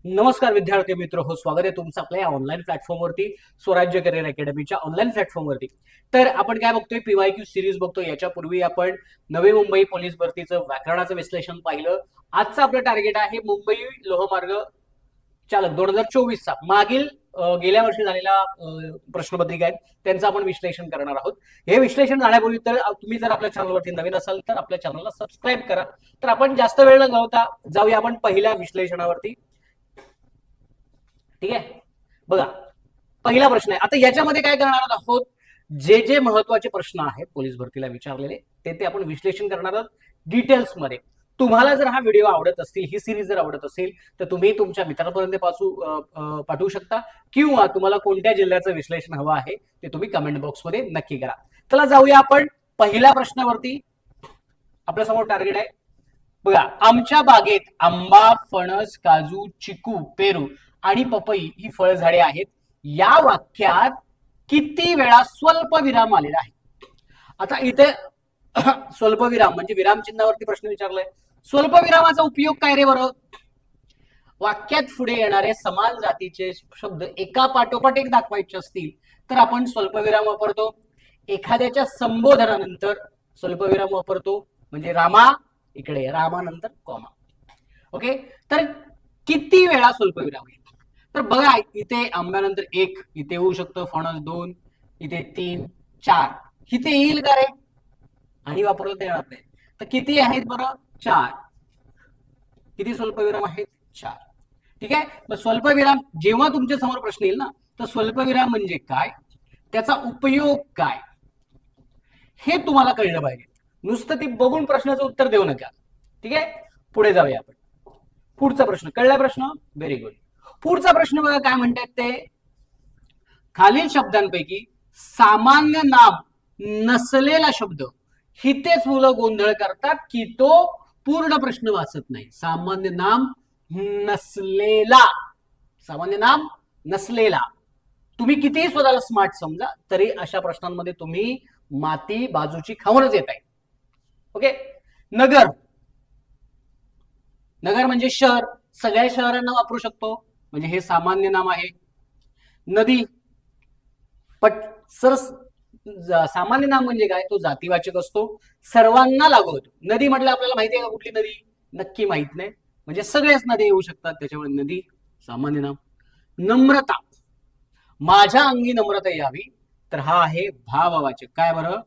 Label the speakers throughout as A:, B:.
A: नमस्कार विद्यार्थी मित्र हो, स्वागत आहे तुमचं आपल्या या ऑनलाईन प्लॅटफॉर्मवरती, स्वराज्य करिअर अकॅडमीच्या ऑनलाईन प्लॅटफॉर्मवरती। तर आपण काय बघतोय, पीवायक्यू सिरीज बघतोय। याच्यापूर्वी आपण नवी मुंबई पोलीस भरतीचं व्याकरणाचं विश्लेषण पाहिलं। आजचं आपलं टार्गेट आहे मुंबई लोहमार्ग चालक 2024चा मागील गेल्या वर्षी झालेला प्रश्नपत्रिका आहेत त्यांचं आपण विश्लेषण करणार आहोत। हे विश्लेषण जाण्यापूर्वी तर तुम्ही जर आपल्या चॅनलवरती नवीन असाल तर आपल्या चॅनलला सबस्क्राईब करा। तर आपण जास्त वेळ न घालवता जाऊया आपण पहिल्या विश्लेषणावरती। ठीक आहे, बघा पहिला प्रश्न आहे। आता याच्यामध्ये काय करणार आहोत, जे जे महत्वाचे प्रश्न आहेत पोलीस भरतीला विचारलेले ते आपण विश्लेषण करणार आहोत डिटेल्स मध्ये। तुम्हाला जर हा व्हिडिओ आवडत असतील, ही सिरीज जर आवडत असेल तर तुम्ही तुमच्या मित्रांपर्यंत पाठवू शकता, किंवा तुम्हाला कोणत्या जिल्ह्याचं विश्लेषण हवं आहे ते तुम्ही कमेंट बॉक्समध्ये नक्की करा। चला जाऊया आपण पहिल्या प्रश्नावरती। आपल्या समोर टार्गेट आहे, बघा आमच्या बागेत आंबा, फणस, काजू, चिकू, पेरू आणि पपई ही फळझाडे आहेत। या वाक्यात किती वेळा स्वल्पविराम आलेला आहे? आता इथे स्वल्पविराम म्हणजे विराम चिन्हावरती प्रश्न विचारलाय। स्वल्पविरामाचा उपयोग काय रे बरं? वाक्यात पुढे येणारे समान जातीचे शब्द एका पाठोपाठ एक दाखवायचे असतील तर आपण स्वल्पविराम वापरतो। एखाद्याच्या संबोधनानंतर स्वल्पविराम वापरतो, म्हणजे रामा इकडे, रामानंतर कॉमा। ओके, तर किती वेळा स्वल्पविराम येईल? तर बघा इथे आंब्यानंतर 1, इथे होऊ शकतं फणस 2, इथे 3, 4, इथे येईल का रे? आणि वापरलं येणार नाही। तर किती आहेत बरं? 4। किती स्वल्पविराम आहेत? 4। ठीक आहे, मग स्वल्पविराम जेव्हा तुमच्या समोर प्रश्न येईल ना, तर स्वल्पविराम म्हणजे काय, त्याचा उपयोग काय, हे तुम्हाला कळलं पाहिजे। नुसतं ती बघून प्रश्नाचं उत्तर देऊ नका। ठीक आहे, पुढे जाऊया आपण। पुढचा प्रश्न कळला? प्रश्न व्हेरी गुड। पुढचा प्रश्न बघा काय म्हणतात ते, खालील शब्दांपैकी सामान्य नाम नसलेला शब्द, हितेच मुलं गोंधळ करतात की तो पूर्ण प्रश्न वाचत नाही। सामान्य नाम नसलेला, सामान्य नाम नसलेला। तुम्ही कितीही स्वतःला स्मार्ट समजा तरी अशा प्रश्नांमध्ये तुम्ही माती बाजूची खाऊनच येत आहे। ओके, नगर, नगर म्हणजे शहर, सगळ्या शहरांना वापरू शकतो, म्हणजे हे सामान्य नाम आहे। नदी, सामान्य नाम म्हणजे काय, तो जातीवाचक असतो, सर्वांना लागू होतो। नदी म्हटलं आपल्याला माहिती आहे का कुठली नदी? नक्की माहित नाही, म्हणजे सगळ्याच नदी येऊ शकतात, त्याच्यामुळे नदी सामान्य नाम। नम्रता, माझ्या अंगी नम्रता यावी, तर हा आहे भाववाचक। काय बरं?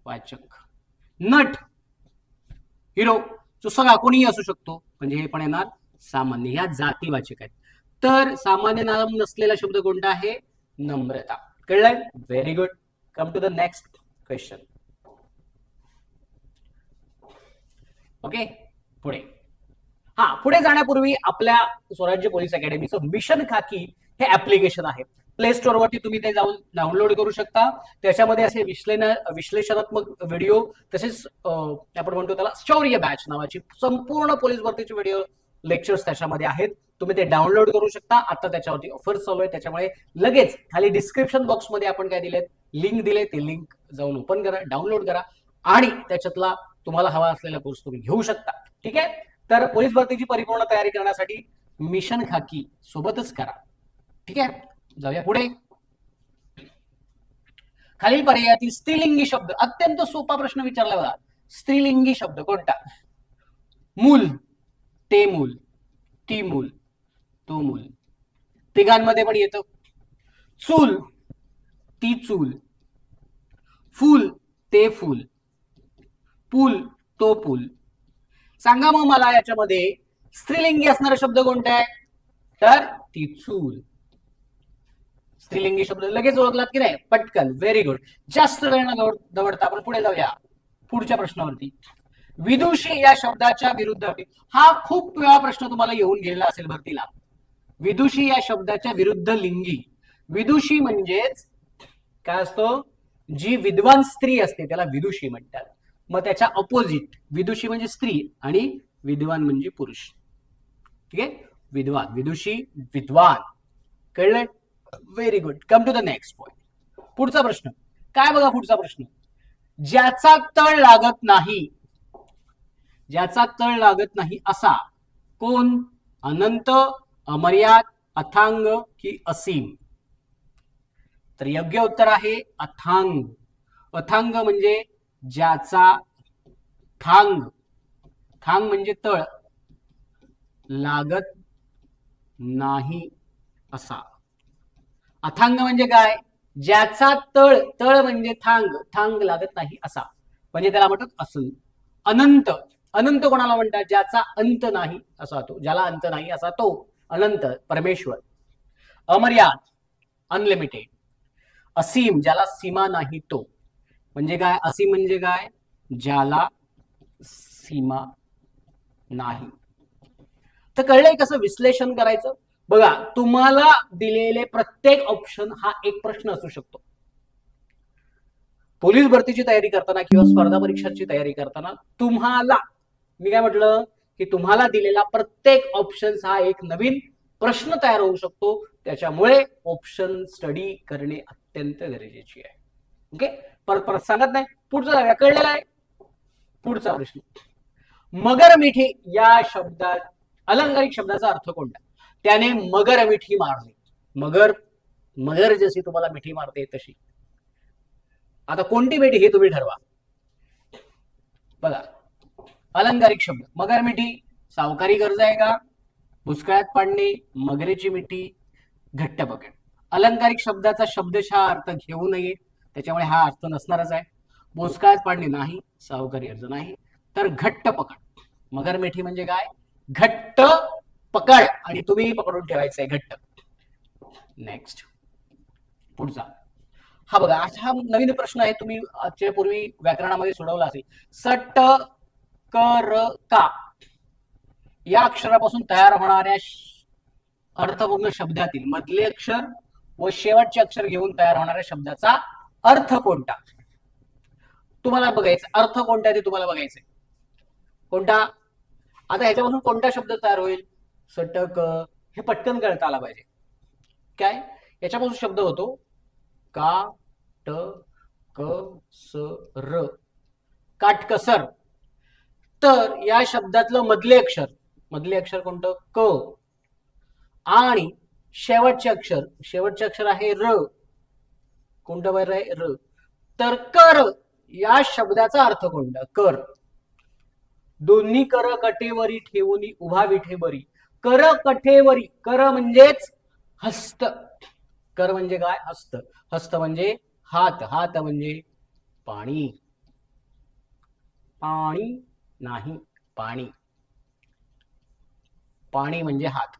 A: वाचक। नट, हिरो, जो सगळा कोणीही असू शकतो, म्हणजे हे पण येणार सामान्य, ह्या जातीवाचक आहेत। तर सामान्य नाम नसलेला शब्द कोणता आहे? नम्रता। कळलंय? Very good. Come to the next question. Okay, पुढे पुढे जाण्यापूर्वी आपल्या स्वराज्य पोलीस अकॅडमीचं मिशन खाकी हे ऍप्लिकेशन आहे। प्ले स्टोर वरती तुम्ही ते जाऊन डाउनलोड करू शकता। त्याच्यामध्ये असे विश्लेषणात्मक व्हिडिओ, तसेच आपण म्हणतो त्याला शौर्य बॅच नावाची संपूर्ण पोलीस भरतीचे व्हिडिओ लेक्चर्स त्याच्यामध्ये आहेत। तुम्ही ते डाउनलोड करू शकता। आता त्याच्यावरती ऑफर चालू आहे, त्याच्यामुळे लगेच खाली डिस्क्रिप्शन बॉक्समध्ये आपण काय दिलेत, लिंक दिले, ते लिंक जाऊन ओपन करा, डाउनलोड करा आणि त्याच्यातला तुम्हाला हवा असलेला कोर्स तुम्ही घेऊ शकता। ठीक आहे, तर पोलीस भरतीची परिपूर्ण तयारी करण्यासाठी मिशन खाकी सोबतच करा। ठीक आहे, जाऊया पुढे। खालील पर्यायातील स्त्रीलिंगी शब्द, अत्यंत सोपा प्रश्न विचारला बघा। स्त्रीलिंगी शब्द कोणता? मूल, ते मूल, ती मूल, तो मूल, तिघांमध्ये पण येतं। चूल, ती चूल, फूल, ते फूल, पूल, तो पूल। सांगा मग मला याच्यामध्ये स्त्रीलिंगी असणारा शब्द कोणता आहे? तर ती चूल। स्त्रीलिंगी शब्द लगेच ओळखलात की नाही? पटकन, व्हेरी गुड। जास्त वेळ न दवडता आपण पुढे जाऊया पुढच्या प्रश्नावरती। विदुषी या शब्दाच्या विरुद्ध, हा खूप वेळा प्रश्न तुम्हाला येऊन गेलेला असेल भरतीला। विदुषी या शब्दाच्या विरुद्ध लिंगी, विदुषी म्हणजेच काय असतो, जी विद्वान स्त्री असते त्याला विदुषी म्हणतात। मग त्याच्या अपोजिट विदुषी म्हणजे स्त्री आणि विद्वान म्हणजे पुरुष। ठीक आहे, विद्वान, विदुषी, विद्वान। कळलंय? Very good. Come to the next point. पुढचा प्रश्न काय बघा, पुढचा प्रश्न, ज्याचा तळ लागत नाही, ज्याचा तळ लागत नाही असा कोण? अनंत, अमर्याद, अथांग की असीम? तर योग्य उत्तर आहे अथांग. अथांग म्हणजे ज्याचा थांग, थांग म्हणजे तळ, लागत नाही असा. अथांग म्हणजे काय? ज्याचा तळ, तळ म्हणजे थांग, थांग लागत नाही असा, म्हणजे त्याला म्हणतात असं. अनंत, अनंत कोणाला म्हणतात? ज्याचा अंत नाही असा तो, ज्याला अंत नाही असा तो अनंत, परमेश्वर. अमर्याद, अनलिमिटेड. असीम, ज्याला सीमा नाही तो, म्हणजे काय? असीम म्हणजे काय? ज्याला सीमा नाही. तर कळलंय कसं विश्लेषण करायचं? बघा, तुम्हाला दिलेले प्रत्येक ऑप्शन हा एक प्रश्न असू शकतो. पोलीस भरतीची तयारी करताना किंवा स्पर्धा परीक्षाची तयारी करताना तुम्हाला, मी काय म्हटलं की तुम्हाला दिलेला प्रत्येक ऑप्शन हा एक नवीन प्रश्न तयार होऊ शकतो. त्याच्यामुळे ऑप्शन स्टडी करणे अत्यंत गरजेची आहे. ओके, परत परत सांगत नाही, पुढचा कळलेला आहे. पुढचा प्रश्न, मगर मिठी या शब्दात अलंकारिक शब्दाचा अर्थ कोणता? त्याने मगर मिठी मारली. मगर, मगर जशी तुम्हाला मिठी मारते तशी. आता कोणती मिठी हे तुम्ही ठरवा. बघा, अलंकारिक शब्द मगर मिठी, सावकारी कर्ज आहे का? भुसकाळात पाडणे, मगरेची मिठी, घट्ट पकड. अलंकारिक शब्दाचा शब्दशः अर्थ घेऊ नये, त्याच्यामुळे हा अर्थ नसणारच आहे. भुसकाळात पाडणे नाही, सावकारी कर्ज नाही, तर घट्ट पकड. मगर मिठी म्हणजे काय? घट्ट पकड, आणि तुम्ही पकडून ठेवायचं आहे घट्ट. नेक्स्ट, पुढचा. हा बघा, हा नवीन प्रश्न आहे, तुम्ही आजच्या पूर्वी व्याकरणामध्ये सोडवला असेल. सट कर का या अक्षरापासून तयार होणाऱ्या अर्थपूर्ण शब्दातील मधले अक्षर व शेवटचे अक्षर घेऊन तयार होणाऱ्या शब्दाचा अर्थ कोणता? तुम्हाला बघायचं अर्थ कोणता ते तुम्हाला बघायचंय. कोणता? आता ह्याच्यापासून कोणता शब्द तयार होईल? सटक, हे पटकन कळता आला पाहिजे. काय याच्यापासून शब्द होतो? का ट क स र, काटकसर. तर या शब्दातलं मधले अक्षर, मधले अक्षर कोणतं? क, आणि शेवटचे अक्षर, शेवटचे अक्षर आहे र. कोणतं बाहेर आहे? र. तर कर या शब्दाचा अर्थ कोणता? कर. दोन्ही कर कटेवरी ठेवून उभा विठे बरी. कर कठेवरी, कर म्हणजेच हस्त. कर म्हणजे काय? हस्त. हस्त म्हणजे हात, हात म्हणजे पाणी. पाणी नाही, पाणी. पाणी म्हणजे हात,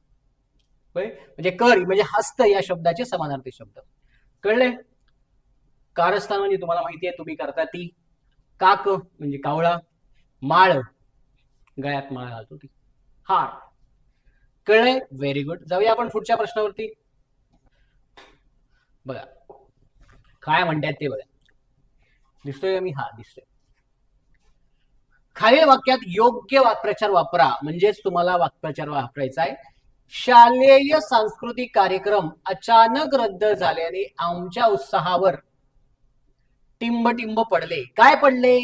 A: म्हणजे कर म्हणजे हस्त या शब्दाचे समानार्थी शब्द. कळले? कारस्थान म्हणजे तुम्हाला माहिती आहे, तुम्ही करता ती. काक म्हणजे कावळा. माळ, गळ्यात माळ घालतो ती, हार. कळले? Very good. जाऊया आपण पुढच्या प्रश्नावरती. बघा काय म्हणतात ते बघा. दिसतोय मी? हा दिसतोय. खालील वाक्यात योग्य वाक्प्रचार वापरा, म्हणजेच तुम्हाला वाक्प्रचार वापरायचा आहे. शालेय सांस्कृतिक कार्यक्रम अचानक रद्द झाल्याने आमच्या उत्साहावर टिंब टिंब पडले. काय पडले?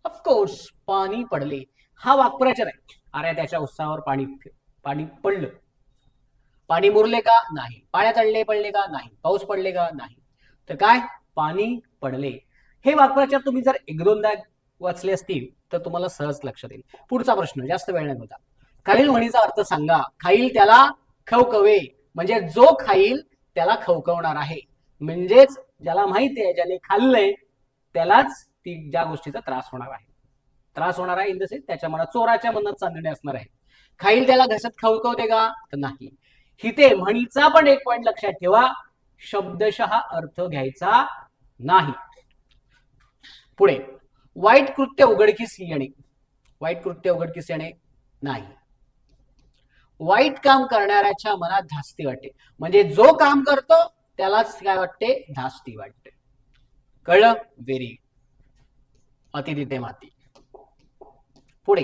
A: ऑफकोर्स पाणी पडले. हा वाक्प्रचार आहे. अरे त्याच्या उत्साहावर पाणी पाणी पडलं. पाणी मुरले का? नाही. पाण्यात अडले पडले का? नाही. पाऊस पडले का? नाही. तर काय? पाणी पडले. हे वाक्प्रचार तुम्ही जर एक दोनदा वाचले असतील तर तुम्हाला सहज लक्षात येईल. पुढचा प्रश्न, जास्त वेळ नाही होता. खालील म्हणीचा अर्थ सांगा. खाईल त्याला खवकवे, म्हणजे जो खाईल त्याला खवकवणार आहे. म्हणजेच ज्याला माहिती आहे, ज्याने खाल्लंय त्यालाच ती ज्या गोष्टीचा त्रास होणार आहे. त्रास होणार आहे इन द सेन्स त्याच्या मनात, चोराच्या मनात चांदणे असणार आहे. खाईल त्याला घशात खवकवते का? तर नाही. हिते म्हणीचा पण एक पॉइंट लक्षात ठेवा, शब्दशः अर्थ घ्यायचा नाही. पुढे, वाईट कृत्य उघडकीस येणे. वाईट कृत्य उघडकीस येणे नाही. वाईट काम करणाऱ्याच्या मनात धास्ती वाटते, म्हणजे जो काम करतो त्यालाच काय वाटते? धास्ती वाटते. कळलं? व्हेरी. अति तिथे माती. पुढे,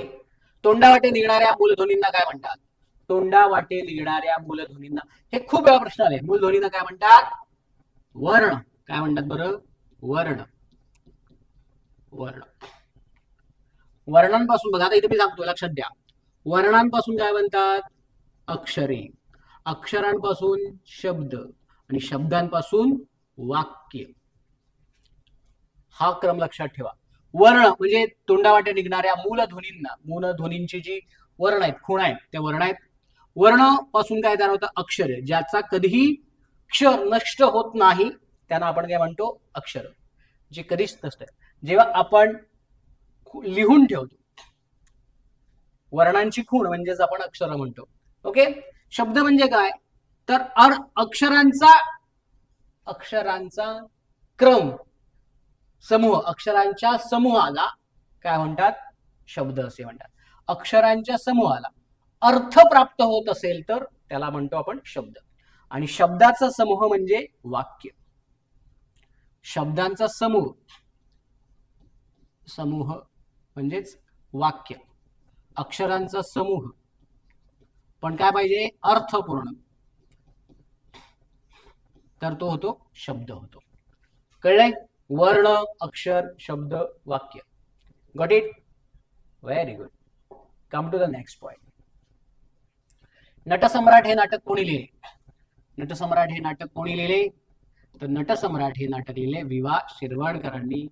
A: तोंडावाटे निघणाऱ्या मूलध्वनींना काय म्हणतात? तोंडावाटे निघणाऱ्या मूलध्वनींना, हे खूप वेळा प्रश्न आले. मूलध्वनींना काय म्हणतात? वर्ण. काय म्हणतात बरं? वर्ण. वर्ण. वर्णांपासून बघा, आता इथे मी सांगतो, लक्षात द्या. वर्णांपासून काय म्हणतात? अक्षरे. अक्षरांपासून शब्द आणि शब्दांपासून वाक्य. हा क्रम लक्षात ठेवा. वर्ण म्हणजे तोंडावाटे निघणाऱ्या मूलध्वनींची जी वर्ण आहेत, खूण आहेत, त्या वर्ण आहेत. वर्ण पासून काय तयार होतं? अक्षर, ज्याचा कधीही क्षर नष्ट होत नाही त्यांना आपण काय म्हणतो? अक्षर, जे कधीच नसतं. जेव्हा आपण लिहून ठेवतो वर्णांची खूण म्हणजेच आपण अक्षर म्हणतो. ओके. शब्द म्हणजे काय? तर अक्षरांचा क्रम, समूह, अक्षरांच्या समूहाला काय म्हणतात? शब्द असे म्हणतात. अक्षरांच्या समूहाला अर्थ प्राप्त होत असेल तर त्याला म्हणतो आपण शब्द. आणि शब्दाचा समूह म्हणजे वाक्य. शब्दांचा समूह म्हणजेच वाक्य. अक्षरांचा समूह पण काय पाहिजे? अर्थपूर्ण, तर तो होतो शब्द होतो. कळलंय? वर्ण, अक्षर, शब्द, वाक्य. Got it? Very good. Come to the next point. Natsamrat हे नाटक कोणी लिहिले? नटसम्राट हे नाटक कोणी लिहिले? तर नटसम्राट हे नाटक लिहिले वि वा शिरवाडकरांनी